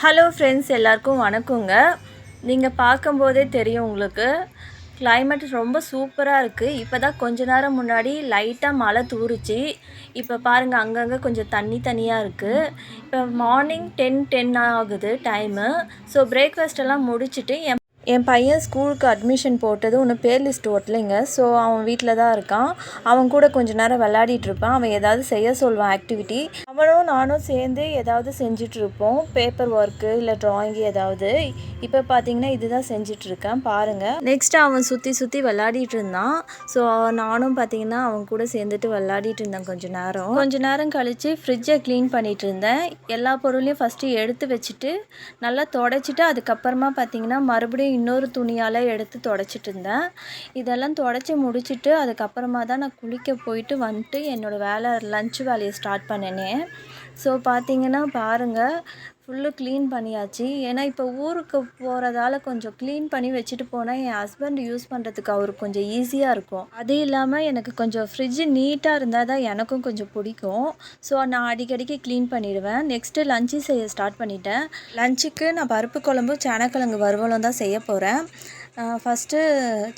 Hello friends, எல்லாருக்கும் வணக்கங்க. நீங்கள் பார்க்கும்போதே தெரியும் உங்களுக்கு கிளைமேட் ரொம்ப சூப்பராக இருக்குது. இப்போ தான் கொஞ்ச நேரம் முன்னாடி லைட்டாக மழை தூறுச்சு. இப்போ பாருங்கள், அங்கங்கே கொஞ்சம் தண்ணியாக இருக்குது. இப்போ மார்னிங் 10 ஆகுது டைமு. ஸோ பிரேக்ஃபாஸ்ட் எல்லாம் முடிச்சுட்டு என் பையன் ஸ்கூலுக்கு அட்மிஷன் போட்டது இன்னும் பேர் லிஸ்ட் ஓட்டலைங்க. ஸோ அவன் வீட்டில் தான் இருக்கான். அவன் கூட கொஞ்ச நேரம் விளையாடிட்டு இருப்பான். அவன் ஏதாவது செய்ய சொல்லுவான் ஆக்டிவிட்டி. அவனும் நானும் சேர்ந்து ஏதாவது செஞ்சிட்ருப்போம், பேப்பர் ஒர்க்கு இல்லை ட்ராயிங்கு ஏதாவது. இப்போ பார்த்தீங்கன்னா இதுதான் செஞ்சிட்ருக்கேன் பாருங்கள். நெக்ஸ்ட்டு அவன் சுற்றி விளையாடிட்டு இருந்தான். ஸோ நானும் பார்த்தீங்கன்னா அவன் கூட சேர்ந்துட்டு விளையாடிட்டு இருந்தேன் கொஞ்ச நேரம் கழித்து ஃப்ரிட்ஜை க்ளீன் பண்ணிகிட்டு இருந்தேன். எல்லா பொருளையும் ஃபஸ்ட்டு எடுத்து வச்சுட்டு நல்லா தொடச்சிட்டு அதுக்கப்புறமா பார்த்தீங்கன்னா மறுபடியும் இன்னொரு துணியால் எடுத்து தொடச்சிட்டு இருந்தேன். இதெல்லாம் தொடச்சி முடிச்சுட்டு அதுக்கப்புறமா தான் நான் குளிக்க போயிட்டு வந்துட்டு என்னோடய லன்ச் வேலையை ஸ்டார்ட் பண்ணினேன். ஸோ பார்த்தீங்கன்னா பாருங்கள், ஃபுல்லு க்ளீன் பண்ணியாச்சு. ஏன்னா இப்போ ஊருக்கு போகிறதால கொஞ்சம் க்ளீன் பண்ணி வச்சுட்டு போனால் என் ஹஸ்பண்ட் யூஸ் பண்ணுறதுக்கு அவருக்கு கொஞ்சம் ஈஸியாக இருக்கும். அது இல்லாமல் எனக்கு கொஞ்சம் ஃப்ரிட்ஜு நீட்டாக இருந்தால் தான் எனக்கும் கொஞ்சம் பிடிக்கும். ஸோ நான் அடிக்கடிக்கு க்ளீன் பண்ணிவிடுவேன். நெக்ஸ்ட்டு லஞ்சு செய்ய ஸ்டார்ட் பண்ணிட்டேன். லஞ்சுக்கு நான் பருப்பு குழம்பு சேனக்கிழங்கு வறுவலும் தான் செய்ய போகிறேன். ஃபஸ்ட்டு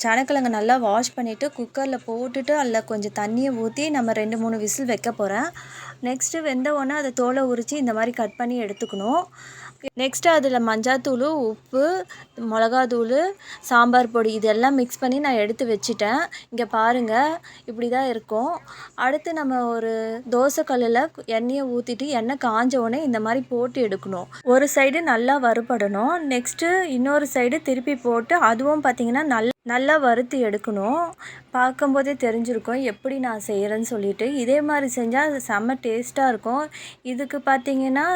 சேனக்கிழங்கு நல்லா வாஷ் பண்ணிவிட்டு குக்கரில் போட்டுட்டு அதில் கொஞ்சம் தண்ணியை ஊற்றி நம்ம 2-3 விசில் வைக்க போகிறேன். நெக்ஸ்ட்டு வெந்த உடனே அதை தோலை உரித்து இந்த மாதிரி கட் பண்ணி எடுத்துக்கணும். நெக்ஸ்ட்டு அதில் மஞ்சாத்தூள், உப்பு, மிளகாத்தூள், சாம்பார் பொடி இதெல்லாம் மிக்ஸ் பண்ணி நான் எடுத்து வச்சுட்டேன். இங்கே பாருங்கள், இப்படி தான் இருக்கும். அடுத்து நம்ம ஒரு தோசை கல்லில் எண்ணெயை ஊற்றிட்டு எண்ணெய் காஞ்ச உடனே இந்த மாதிரி போட்டு எடுக்கணும். ஒரு சைடு நல்லா வறுபடணும். நெக்ஸ்ட்டு இன்னொரு சைடு திருப்பி போட்டு அதுவும் பார்த்திங்கன்னா நல்லா வறுத்து எடுக்கணும். பார்க்கும்போதே தெரிஞ்சிருக்கும் எப்படி நான் செய்கிறேன்னு சொல்லிட்டு. இதே மாதிரி செஞ்சால் அது செம்ம டேஸ்ட்டாக இருக்கும். இதுக்கு பார்த்திங்கன்னா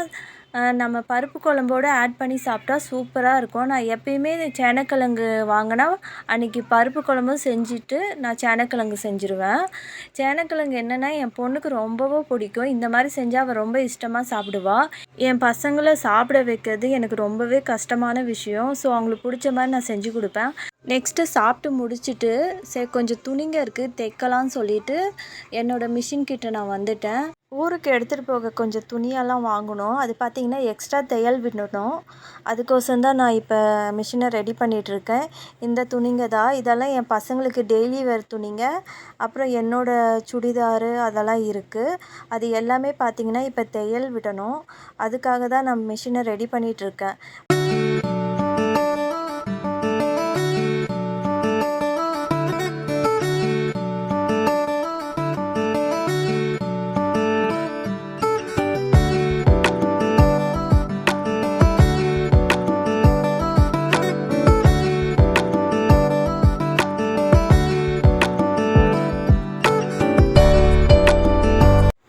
நம்ம பருப்பு குழம்போடு ஆட் பண்ணி சாப்பிட்டா சூப்பராக இருக்கும். நான் எப்பயுமே சேனக்கிழங்கு வாங்கினா அன்றைக்கி பருப்பு குழம்பும் செஞ்சுட்டு நான் சேனக்கிழங்கு செஞ்சுருவேன். சேனக்கிழங்கு என்னென்னா என் பொண்ணுக்கு ரொம்பவும் பிடிக்கும். இந்த மாதிரி செஞ்சால் அவள் ரொம்ப இஷ்டமாக சாப்பிடுவாள். என் பசங்களை சாப்பிட வைக்கிறது எனக்கு ரொம்பவே கஷ்டமான விஷயம். ஸோ அவங்களுக்கு பிடிச்ச மாதிரி நான் செஞ்சு கொடுப்பேன். நெக்ஸ்ட்டு சாப்பிட்டு முடிச்சுட்டு கொஞ்சம் துணிங்க இருக்குது தைக்கலான்னு சொல்லிட்டு என்னோடய மிஷின் கிட்ட நான் வந்துட்டேன். ஊருக்கு எடுத்துகிட்டு போக கொஞ்சம் துணியெல்லாம் வாங்கணும். அது பார்த்திங்கன்னா எக்ஸ்ட்ரா தையல் விடணும். அதுக்கோசரம் தான் நான் இப்போ மிஷினை ரெடி பண்ணிகிட்ருக்கேன். இந்த துணிங்க தான் இதெல்லாம் என் பசங்களுக்கு டெய்லி வேர் துணிங்க. அப்புறம் என்னோடய சுடிதாரு அதெல்லாம் இருக்குது. அது எல்லாமே பார்த்திங்கன்னா இப்போ தையல் விடணும். அதுக்காக தான் நான் மிஷினை ரெடி பண்ணிகிட்ருக்கேன்.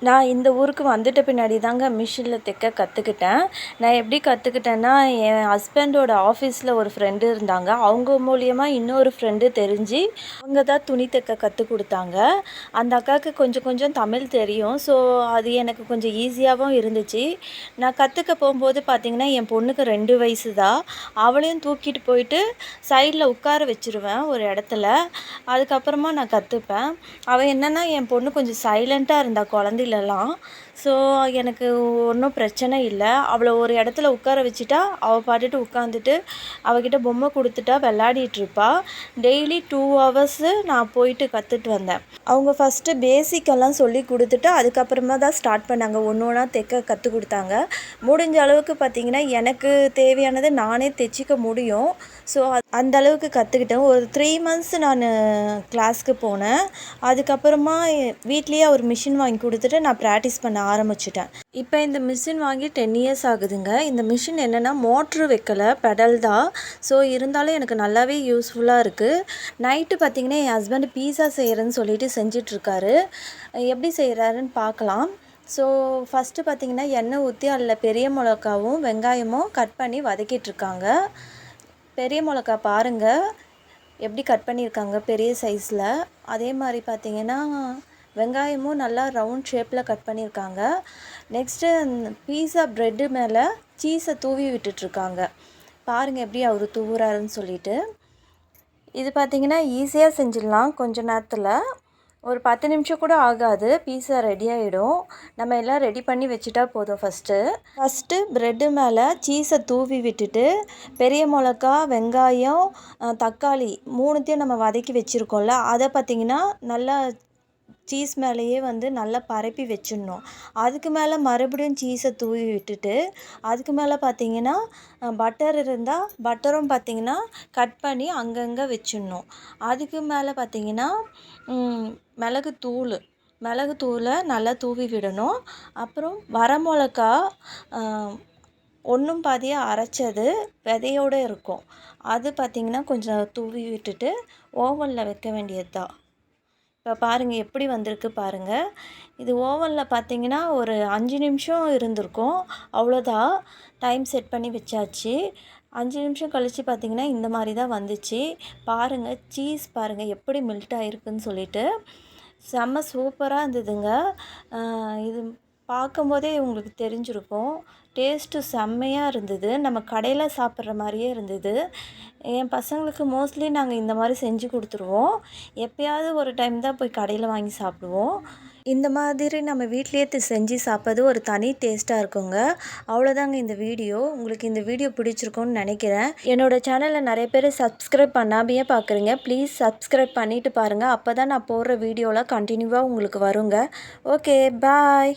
நான் இந்த ஊருக்கு வந்துட்ட பின்னாடி தாங்க மிஷினில் தைக்க கற்றுக்கிட்டேன். நான் எப்படி கற்றுக்கிட்டேன்னா, என் ஹஸ்பண்டோட ஆஃபீஸில் ஒரு ஃப்ரெண்டு இருந்தாங்க. அவங்க மூலியமாக இன்னொரு ஃப்ரெண்டு தெரிஞ்சு அவங்க தான் துணி தைக்க கற்றுக் கொடுத்தாங்க. அந்த அக்காவுக்கு கொஞ்சம் தமிழ் தெரியும். ஸோ அது எனக்கு கொஞ்சம் ஈஸியாகவும் இருந்துச்சு. நான் கற்றுக்க போகும்போது பார்த்திங்கன்னா என் பொண்ணுக்கு 2 வயசு தான். அவளையும் தூக்கிட்டு போயிட்டு சைடில் உட்கார வச்சுருவேன் ஒரு இடத்துல. அதுக்கப்புறமா நான் கற்றுப்பேன். அவள் என்னென்னா என் பொண்ணு கொஞ்சம் சைலண்ட்டாக இருந்தாள் குழந்தையிலலாம். ஸோ எனக்கு ஒன்றும் பிரச்சனை இல்லை. அவளை ஒரு இடத்துல உட்கார வச்சுட்டா அவள் பாட்டுட்டு உட்காந்துட்டு அவகிட்ட பொம்மை கொடுத்துட்டா விளையாடிட்டுருப்பா. டெய்லி 2 ஹவர்ஸு நான் போயிட்டு கற்றுட்டு வந்தேன். அவங்க ஃபஸ்ட்டு பேசிக்கெல்லாம் சொல்லி கொடுத்துட்டு அதுக்கப்புறமா தான் ஸ்டார்ட் பண்ணாங்க. ஒன்றா தைக்க கற்றுக் கொடுத்தாங்க. முடிஞ்ச அளவுக்கு பார்த்திங்கன்னா எனக்கு தேவையானதை நானே தைச்சிக்க முடியும். ஸோ அந்த அளவுக்கு கற்றுக்கிட்டேன். ஒரு 3 மந்த்ஸ் நான் கிளாஸ்க்கு போனேன். அதுக்கப்புறமா வீட்லேயே ஒரு மிஷின் வாங்கி கொடுத்துட்டு நான் ப்ராக்டிஸ் பண்ண ஆரம்பிச்சிட்டேன். இப்போ இந்த மிஷின் வாங்கி 10 இயர்ஸ் ஆகுதுங்க. இந்த மிஷின் என்னென்னா மோட்ரு வைக்கலை, பெடல் தான். ஸோ இருந்தாலும் எனக்கு நல்லாவே யூஸ்ஃபுல்லாக இருக்குது. நைட்டு பார்த்திங்கன்னா என் ஹஸ்பண்ட் பீஸா செய்கிறேன்னு சொல்லிட்டு செஞ்சிட்ருக்காரு. எப்படி செய்கிறாருன்னு பார்க்கலாம். ஸோ ஃபஸ்ட்டு பார்த்திங்கன்னா எண்ணெய் ஊற்றி அதில் பெரிய மிளகாவும் வெங்காயமும் கட் பண்ணி வதக்கிட்டுருக்காங்க. பெரிய மிளகா பாருங்கள் எப்படி கட் பண்ணியிருக்காங்க பெரிய சைஸில். அதே மாதிரி பார்த்திங்கன்னா வெங்காயமும் நல்லா ரவுண்ட் ஷேப்பில் கட் பண்ணியிருக்காங்க. நெக்ஸ்ட்டு பீஸா ப்ரெட்டு மேலே சீஸை தூவி விட்டுட்ருக்காங்க. பாருங்கள் எப்படி அவர் தூவுறாருன்னு சொல்லிட்டு. இது பார்த்திங்கன்னா ஈஸியாக செஞ்சிடலாம் கொஞ்ச நேரத்தில். ஒரு 10 நிமிஷம் கூட ஆகாது, பீஸா ரெடி ஆகிடும். நம்ம எல்லாம் ரெடி பண்ணி வச்சுட்டா போதும். ஃபஸ்ட்டு ப்ரெட்டு மேலே சீஸை தூவி விட்டுட்டு பெரிய மிளகா, வெங்காயம், தக்காளி 3த்தையும் நம்ம வதக்கி வச்சுருக்கோம்ல, அதை பார்த்திங்கன்னா நல்லா சீஸ் மேலேயே வந்து நல்லா பரப்பி வச்சிடணும். அதுக்கு மேலே மறுபடியும் சீஸை தூவி விட்டுட்டு அதுக்கு மேலே பார்த்திங்கன்னா பட்டர் இருந்தால் பட்டரும் பார்த்திங்கன்னா கட் பண்ணி அங்கங்கே வச்சிடணும். அதுக்கு மேலே பார்த்திங்கன்னா மிளகுத்தூளை நல்லா தூவி விடணும். அப்புறம் வரமிளகா ஒன்றும் பாதியாக அரைச்சது விதையோடு இருக்கும், அது பார்த்திங்கன்னா கொஞ்சம் தூவி விட்டுட்டு ஓவனில் வைக்க வேண்டியது தான். இப்போ பாருங்கள் எப்படி வந்திருக்கு பாருங்கள். இது ஓவனில் பார்த்திங்கன்னா ஒரு 5 நிமிஷம் இருந்திருக்கும், அவ்வளோதான். டைம் செட் பண்ணி வச்சாச்சு. 5 நிமிஷம் கழித்து பார்த்திங்கன்னா இந்த மாதிரி தான் வந்துச்சு. பாருங்கள் சீஸ் பாருங்கள் எப்படி மெல்ட் ஆகிருக்குன்னு சொல்லிட்டு செம்ம சூப்பராக இருந்ததுங்க. இது பார்க்கும்போதே உங்களுக்கு தெரிஞ்சிருக்கும், டேஸ்ட்டு செம்மையாக இருந்தது. நம்ம கடையில் சாப்பிட்ற மாதிரியே இருந்தது. என் பசங்களுக்கு மோஸ்ட்லி நாங்கள் இந்த மாதிரி செஞ்சு கொடுத்துருவோம். எப்போயாவது ஒரு டைம் தான் போய் கடையில் வாங்கி சாப்பிடுவோம். இந்த மாதிரி நம்ம வீட்லேயே செஞ்சு சாப்பிட்றது ஒரு தனி டேஸ்ட்டாக இருக்குங்க. அவ்வளோதாங்க இந்த வீடியோ. உங்களுக்கு இந்த வீடியோ பிடிச்சிருக்கும்னு நினைக்கிறேன். என்னோடய சேனலில் நிறைய பேர் சப்ஸ்கிரைப் பண்ணாமையே பார்க்குறீங்க. ப்ளீஸ் சப்ஸ்கிரைப் பண்ணிவிட்டு பாருங்கள். அப்போ தான் நான் போடுற வீடியோலாம் கண்டினியூவாக உங்களுக்கு வருங்க. ஓகே, பாய்.